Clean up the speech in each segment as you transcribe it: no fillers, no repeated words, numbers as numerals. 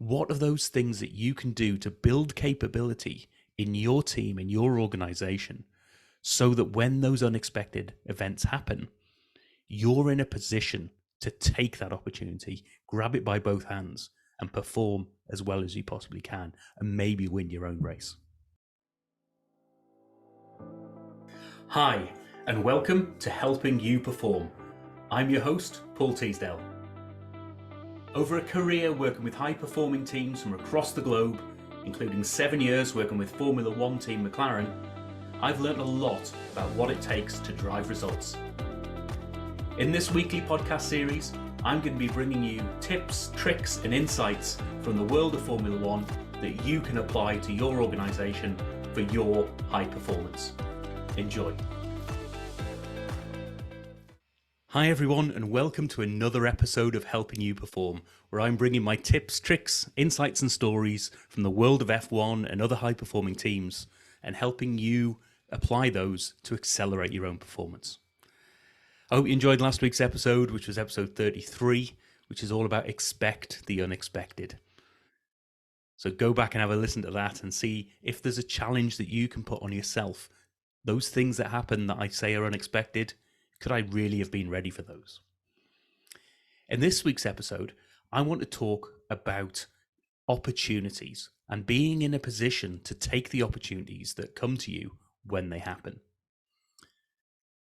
what are those things that you can do to build capability in your team, in your organization, so that when those unexpected events happen, you're in a position to take that opportunity, grab it by both hands, and perform as well as you possibly can, and maybe win your own race. Hi, and welcome to Helping You Perform. I'm your host, Paul Teasdale. Over a career working with high-performing teams from across the globe, including 7 years working with Formula One team McLaren, I've learned a lot about what it takes to drive results. In this weekly podcast series, I'm going to be bringing you tips, tricks, and insights from the world of Formula One that you can apply to your organisation for your high performance. Enjoy. Hi everyone, and welcome to another episode of Helping You Perform, where I'm bringing my tips, tricks, insights and stories from the world of F1 and other high-performing teams, and helping you apply those to accelerate your own performance. I hope you enjoyed last week's episode, which was episode 33, which is all about expect the unexpected. So go back and have a listen to that and see if there's a challenge that you can put on yourself. Those things that happen that I say are unexpected, could I really have been ready for those? In this week's episode, I want to talk about opportunities and being in a position to take the opportunities that come to you when they happen.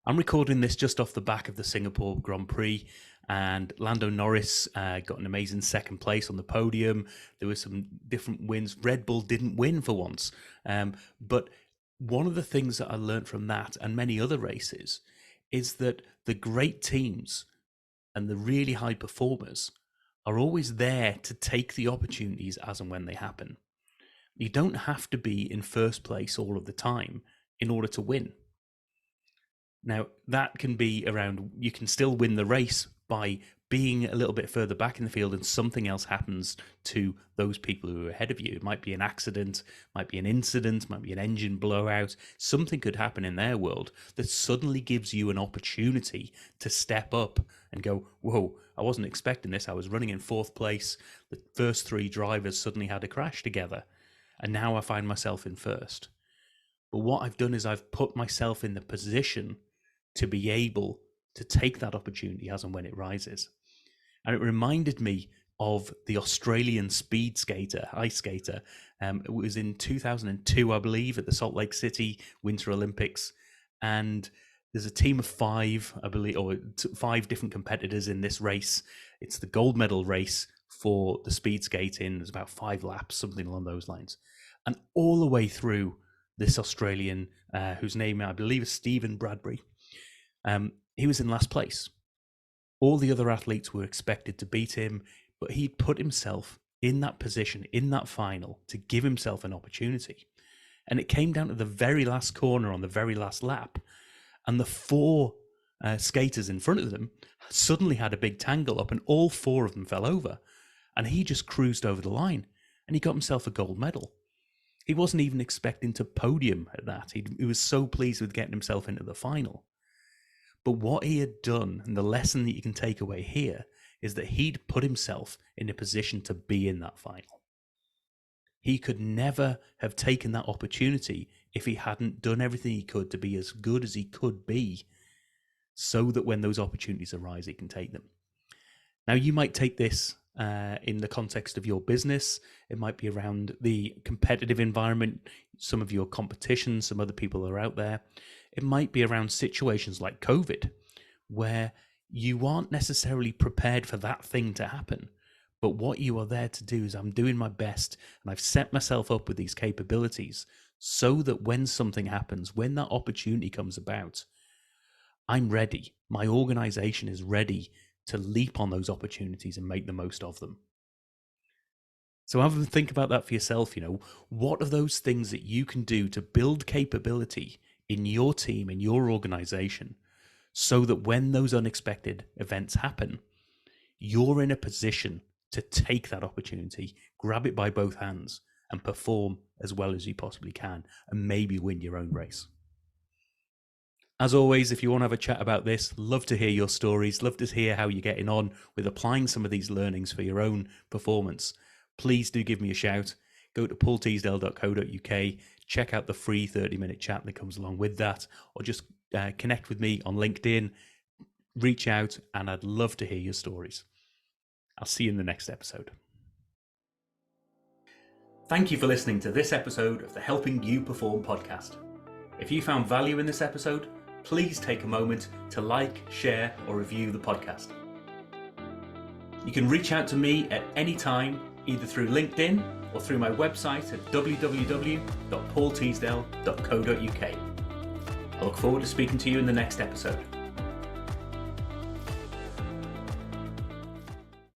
I'm recording this just off the back of the Singapore Grand Prix, and Lando Norris got an amazing second place on the podium. There were some different wins. Red Bull didn't win for once. But one of the things that I learned from that and many other races is that the great teams and the really high performers are always there to take the opportunities as and when they happen. You don't have to be in first place all of the time in order to win. Now, that can be around, you can still win the race by being a little bit further back in the field and something else happens to those people who are ahead of you. It might be an accident, might be an incident, might be an engine blowout. Something could happen in their world that suddenly gives you an opportunity to step up and go, whoa, I wasn't expecting this. I was running in fourth place. The first three drivers suddenly had a crash together, and now I find myself in first. But what I've done is I've put myself in the position to be able to take that opportunity as and when it rises. And it reminded me of the Australian speed skater, ice skater. It was in 2002, I believe, at the Salt Lake City Winter Olympics. And there's a team of five, I believe, or five different competitors in this race. It's the gold medal race for the speed skating. There's about 5 laps, something along those lines. And all the way through, this Australian, whose name I believe is Stephen Bradbury, he was in last place. All the other athletes were expected to beat him, but he'd put himself in that position, in that final, to give himself an opportunity. And it came down to the very last corner on the very last lap, and the 4 skaters in front of them suddenly had a big tangle up, and all 4 of them fell over. And he just cruised over the line, and he got himself a gold medal. He wasn't even expecting to podium at that. He was so pleased with getting himself into the final. But what he had done, and the lesson that you can take away here, is that he'd put himself in a position to be in that final. He could never have taken that opportunity if he hadn't done everything he could to be as good as he could be, so that when those opportunities arise, he can take them. Now, you might take this in the context of your business. It might be around the competitive environment, some of your competition, some other people are out there. It might be around situations like COVID, where you aren't necessarily prepared for that thing to happen. But what you are there to do is, I'm doing my best, and I've set myself up with these capabilities so that when something happens, when that opportunity comes about, I'm ready. My organization is ready to leap on those opportunities and make the most of them. So have a think about that for yourself. What are those things that you can do to build capability in your team, in your organization, so that when those unexpected events happen, you're in a position to take that opportunity, grab it by both hands, and perform as well as you possibly can, and maybe win your own race. As always, if you want to have a chat about this, love to hear your stories, love to hear how you're getting on with applying some of these learnings for your own performance. please do give me a shout. Go to paulteasdale.co.uk, check out the free 30-minute chat that comes along with that, or just connect with me on LinkedIn, reach out, and I'd love to hear your stories. I'll see you in the next episode. Thank you for listening to this episode of the Helping You Perform podcast. If you found value in this episode, please take a moment to like, share, or review the podcast. You can reach out to me at any time, either through LinkedIn or through my website at www.paulteasdale.co.uk. I look forward to speaking to you in the next episode.